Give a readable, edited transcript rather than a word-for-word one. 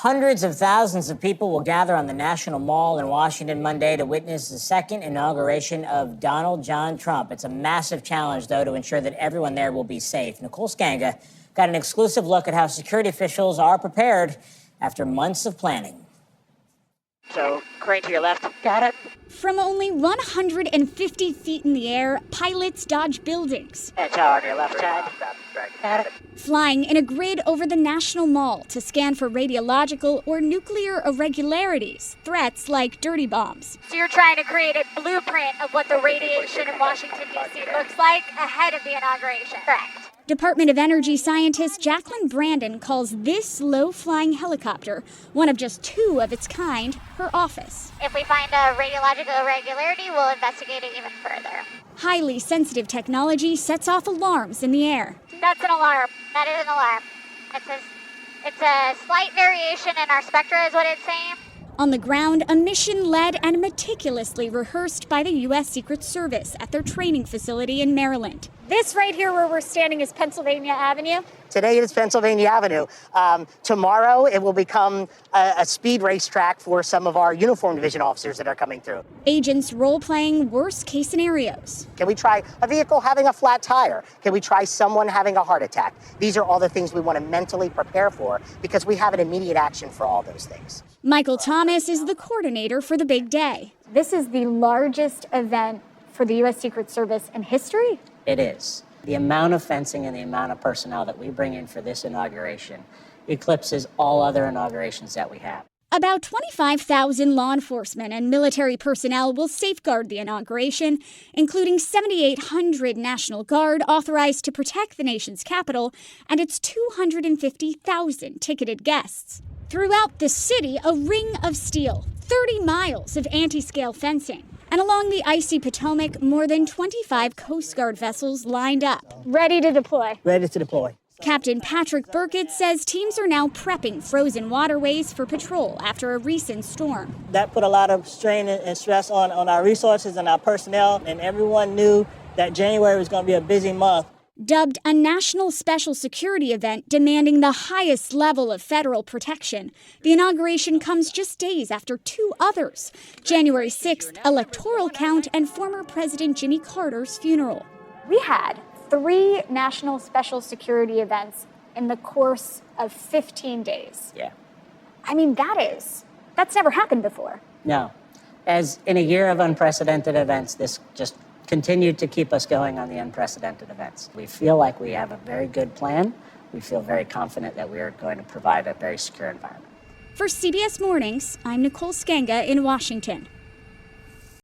Hundreds of thousands of people will gather on the National Mall in Washington Monday to witness the second inauguration of Donald John Trump. It's a massive challenge, though, to ensure that everyone there will be safe. Nicole Sganga got an exclusive look at how security officials are prepared after months of planning. So, crane to your left. Got it. From only 150 feet in the air, pilots dodge buildings. Edge on your left side. Got it. Flying in a grid over the National Mall to scan for radiological or nuclear irregularities, threats like dirty bombs. So you're trying to create a blueprint of what the radiation in Washington, D.C. looks like ahead of the inauguration. Correct. Department of Energy scientist Jacqueline Brandon calls this low-flying helicopter one of just two of its kind, her office. If we find a radiological irregularity, we'll investigate it even further. Highly sensitive technology sets off alarms in the air. That's an alarm. That is an alarm. It's a slight variation in our spectra is what it's saying. On the ground, a mission led and meticulously rehearsed by the U.S. Secret Service at their training facility in Maryland. This right here where we're standing is Pennsylvania Avenue. Today it is Pennsylvania Avenue. Tomorrow it will become a speed racetrack for some of our uniformed division officers that are coming through. Agents role-playing worst-case scenarios. Can we try a vehicle having a flat tire? Can we try someone having a heart attack? These are all the things we want to mentally prepare for because we have an immediate action for all those things. Michael Thomas is the coordinator for the big day. This is the largest event for the U.S. Secret Service in history. It is. The amount of fencing and the amount of personnel that we bring in for this inauguration eclipses all other inaugurations that we have. About 25,000 law enforcement and military personnel will safeguard the inauguration, including 7,800 National Guard authorized to protect the nation's capital and its 250,000 ticketed guests. Throughout the city, a ring of steel, 30 miles of anti-scale fencing. And along the icy Potomac, more than 25 Coast Guard vessels lined up. Ready to deploy. Ready to deploy. Captain Patrick Burkett says teams are now prepping frozen waterways for patrol after a recent storm. That put a lot of strain and stress on our resources and our personnel, and everyone knew that January was going to be a busy month. Dubbed a national special security event demanding the highest level of federal protection, the inauguration comes just days after two others, January 6th electoral count and former President Jimmy Carter's funeral. We had 3 national special security events in the course of 15 days. Yeah. I mean, that's never happened before. No. As in a year of unprecedented events, this just continued to keep us going on the unprecedented events. We feel like we have a very good plan. We feel very confident that we are going to provide a very secure environment. For CBS Mornings, I'm Nicole Sganga in Washington.